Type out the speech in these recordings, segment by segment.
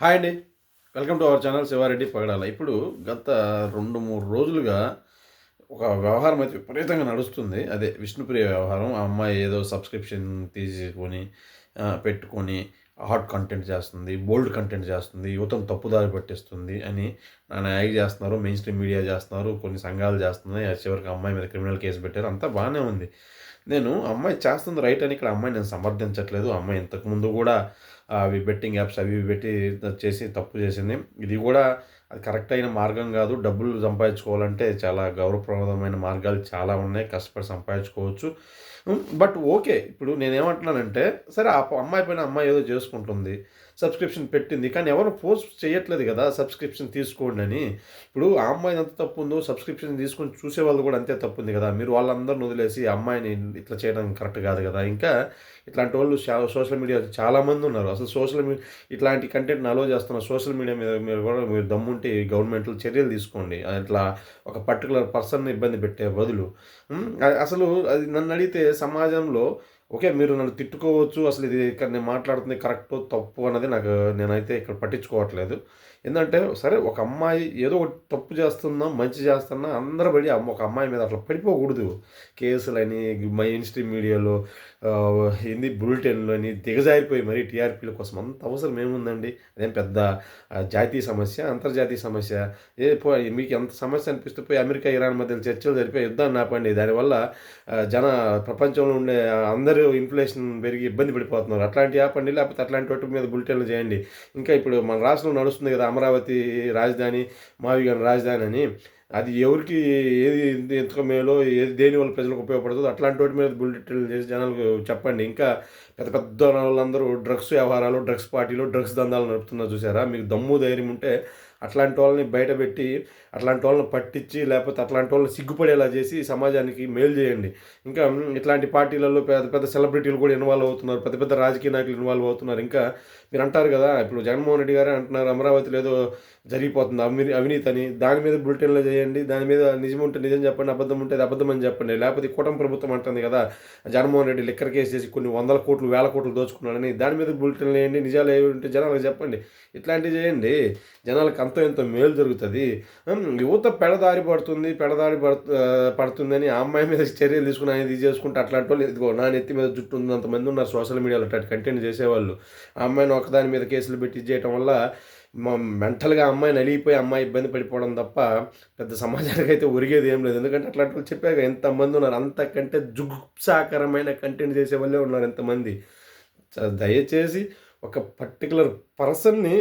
Hi అండి. Welcome to our channel Shivareddy Pagadala. ఇప్పుడు గత 2, 3 రోజులుగా ఒక వ్యవహారం అయితే విపరీతంగా నడుస్తుంది. అదే విష్ణుప్రియ వ్యవహారం. ఆ అమ్మాయి ఏదో సబ్స్క్రిప్షన్ తీసుకొని పెట్టుకొని హాట్ కంటెంట్ చేస్తుంది, బోల్డ్ కంటెంట్ చేస్తుంది, యువతను తప్పుదారి పట్టిస్తుంది అని యాగ్ చేస్తున్నారు. మెయిన్ స్ట్రీమ్ మీడియా చేస్తున్నారు, కొన్ని సంఘాలు చేస్తున్నాయి. చివరికి అమ్మాయి మీద క్రిమినల్ కేసు పెట్టారు. అంతా బాగానే ఉంది. నేను అమ్మాయి చేస్తుంది రైట్ అని ఇక్కడ అమ్మాయి నేను సమర్థించట్లేదు. అమ్మాయి ఇంతకుముందు కూడా అవి బెట్టింగ్ యాప్స్ అవి ఇవి పెట్టి చేసి తప్పు చేసింది. ఇది కూడా అది కరెక్ట్ అయిన మార్గం కాదు. డబ్బులు సంపాదించుకోవాలంటే చాలా గౌరవప్రదమైన మార్గాలు చాలా ఉన్నాయి. కష్టపడి సంపాదించుకోవచ్చు. But okay. ఇప్పుడు నేనేమంటున్నానంటే సరే ఆ అమ్మాయి పైన అమ్మాయి ఏదో చేసుకుంటుంది. సబ్స్క్రిప్షన్ పెట్టింది. కానీ ఎవరు ఫోర్స్ చేయట్లేదు కదా సబ్స్క్రిప్షన్ తీసుకోండి అని. ఇప్పుడు ఆ అమ్మాయిది ఎంత తప్పు ఉందో సబ్స్క్రిప్షన్ తీసుకొని చూసేవాళ్ళు కూడా అంతే తప్పు ఉంది కదా. మీరు వాళ్ళందరిని వదిలేసి అమ్మాయిని ఇట్లా చేయడం కరెక్ట్ కాదు కదా. ఇంకా ఇట్లాంటి వాళ్ళు సోషల్ మీడియా చాలామంది ఉన్నారు. అసలు ఇట్లాంటి కంటెంట్ని అలో చేస్తున్న సోషల్ మీడియా మీద మీరు కూడా మీరు దమ్ముంటే గవర్నమెంట్లు చర్యలు తీసుకోండి. అట్లా ఒక పర్టికులర్ పర్సన్ని ఇబ్బంది పెట్టే బదులు అసలు అది నన్ను అడిగితే సమాజంలో ఓకే. మీరు నన్ను తిట్టుకోవచ్చు. అసలు ఇది ఇక్కడ నేను మాట్లాడుతుంది కరెక్టో, తప్పు అన్నది నేనైతే ఇక్కడ పట్టించుకోవట్లేదు. ఏందంటే సరే ఒక అమ్మాయి ఏదో ఒకటి తప్పు చేస్తున్నా, మంచి చేస్తున్నా అందరూ పడి ఒక అమ్మాయి మీద అట్లా పడిపోకూడదు. కేసులని మెయిన్ స్ట్రీమ్ మీడియాలో ఏంది బులెటిన్‌లని దిగజారిపోయి మరీ టీఆర్‌పీల కోసం అంత అవసరం ఏముందండి? అదేం పెద్ద జాతీయ సమస్య, అంతర్జాతీయ సమస్య. మీకు ఎంత సమస్య అనిపిస్తే పోయి అమెరికా, ఇరాన్ మధ్యలో చర్చలు జరిపి యుద్ధాన్ని ఆపండి. దానివల్ల ప్రపంచంలో ఉండే అందరూ ఇన్ఫ్లేషన్ పెరిగి ఇబ్బంది పడిపోతున్నారు. అట్లాంటివి ఆపండి. లేకపోతే అట్లాంటి వాటి మీద బులెటిన్‌లు చేయండి. ఇంకా ఇప్పుడు మన రాష్ట్రంలో నడుస్తుంది కదా అమరావతి రాజధాని, మావిగాని రాజధాని అని. అది ఎవరికి ఏది ఎంతకు మేలో ఏది దేనివల్ల ప్రజలకు ఉపయోగపడుతుందో అట్లాంటి వాటి మీద బులెటిన్లు చేసి జనాలకు చెప్పండి. ఇంకా పెద్ద పెద్ద వాళ్ళందరూ డ్రగ్స్ వ్యవహారాలు, డ్రగ్స్ పార్టీలు, డ్రగ్స్ దందాలు నడుపుతున్నారు చూసారా. మీకు దమ్ము ధైర్యం ఉంటే అట్లాంటి వాళ్ళని బయటపెట్టి అట్లాంటి వాళ్ళని పట్టించి లేకపోతే అట్లాంటి వాళ్ళని సిగ్గుపడేలా చేసి సమాజానికి మేలు చేయండి. ఇంకా ఇట్లాంటి పార్టీలలో పెద్ద పెద్ద సెలబ్రిటీలు కూడా ఇన్వాల్వ్ అవుతున్నారు. పెద్ద పెద్ద రాజకీయ నాయకులు ఇన్వాల్వ్ అవుతున్నారు. ఇంకా మీరు అంటారు కదా ఇప్పుడు జగన్మోహన్ రెడ్డి గారే అంటున్నారు అమరావతిలో ఏదో జరిగిపోతుంది అవినీతి అని. దాని మీద బులెటిన్లు చేయండి. దాని మీద నిజం ఉంటే నిజం చెప్పండి, అబద్ధం ఉంటే అది అబద్ధం అని చెప్పండి. లేకపోతే కూటమి ప్రభుత్వం అంటుంది కదా జగన్మోహన్ రెడ్డి లిక్కర్ కేసు చేసి కొన్ని వందల కోట్లు, వేల కోట్లు దోచుకున్నాడని. దాని మీద బులెటిన్లు వేయండి. నిజాలు ఏవి ఉంటే జనాలకు చెప్పండి. ఇట్లాంటివి చేయండి. జనాలకు అంతో ఎంతో మేలు జరుగుతుంది. యువత పడుతుందని ఆ అమ్మాయి మీద చర్యలు తీసుకుని ఆయన ఇది చేసుకుంటే అట్లాంటి వాళ్ళు ఇదిగో నా నెత్తి మీద జుట్టు ఉంది అంతమంది ఉన్నారు సోషల్ మీడియాలో అట్లాంటి కంటెంట్ చేసేవాళ్ళు. ఆ అమ్మాయిని ఒకదాని మీద కేసులు పెట్టి చేయటం వల్ల మెంటల్గా అమ్మాయి నలిగిపోయి అమ్మాయి ఇబ్బంది పడిపోవడం తప్ప పెద్ద సమాజానికి అయితే ఒరిగేది ఏం లేదు. ఎందుకంటే అట్లాంటి వాళ్ళు చెప్పాక ఎంతమంది ఉన్నారు. అంతకంటే జుగుప్సాకరమైన కంటెంట్ చేసే వాళ్ళే ఉన్నారు ఎంతమంది. దయచేసి ఒక పర్టికులర్ పర్సన్ని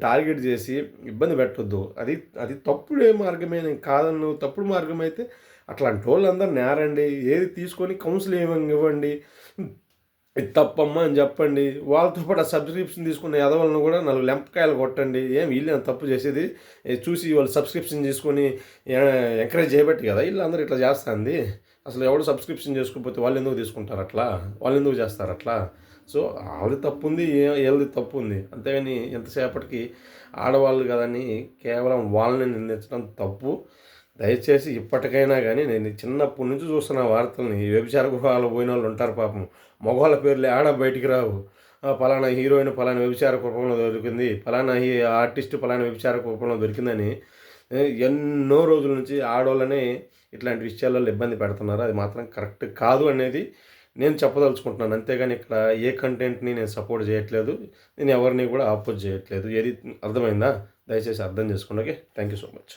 టార్గెట్ చేసి ఇబ్బంది పెట్టొద్దు. అది అది తప్పుడే మార్గమే. నేను కాదన్ను. తప్పుడు మార్గం అయితే అట్లాంటి వాళ్ళందరూ నేరండి. ఏది తీసుకొని కౌన్సిలింగ్ ఇవ్వండి. ఇది తప్పమ్మా అని చెప్పండి. వాళ్ళతో పాటు ఆ సబ్స్క్రిప్షన్ తీసుకున్న ఎదవలను కూడా 4 లెంపకాయలు కొట్టండి. వీళ్ళేం తప్పు చేసేది. చూసి వాళ్ళు సబ్స్క్రిప్షన్ తీసుకొని ఎంకరేజ్ చేయబట్టి కదా వీళ్ళందరూ ఇట్లా చేస్తుంది. అసలు ఎవడు సబ్స్క్రిప్షన్ చేసుకోకపోతే వాళ్ళు ఎందుకు తీసుకుంటారు అట్లా? వాళ్ళు ఎందుకు చేస్తారు అట్లా? సో ఆవిడ తప్పు ఉంది, వీళ్ళది తప్పు ఉంది. అంతేగాని ఎంతసేపటికి ఆడవాళ్ళు కదని కేవలం వాళ్ళని నిందించడం తప్పు. దయచేసి ఇప్పటికైనా కానీ నేను చిన్నప్పటి నుంచి చూస్తున్న వార్తల్ని వ్యభిచార గృహాలు పోయిన వాళ్ళు ఉంటారు పాపం. మగవాళ్ళ పేర్లు ఆడ బయటికి రావు. పలానా హీరోయిన్ పలానా వ్యభిచార కుటుంబంలో దొరికింది, పలానా ఆర్టిస్ట్ పలానా వ్యభిచార కుటుంబంలో దొరికిందని ఎన్నో రోజుల నుంచి ఆడవాళ్ళని ఇట్లాంటి విషయాలలో ఇబ్బంది పెడుతున్నారు. అది మాత్రం కరెక్ట్ కాదు అనేది నేను చెప్పదలుచుకుంటున్నాను. అంతేగాని ఇక్కడ ఏ కంటెంట్ని నేను సపోర్ట్ చేయట్లేదు. నేను ఎవరిని కూడా ఆపోజ్ చేయట్లేదు. ఏది అర్థమైందా? దయచేసి అర్థం చేసుకోండి. Okay, thank you so much.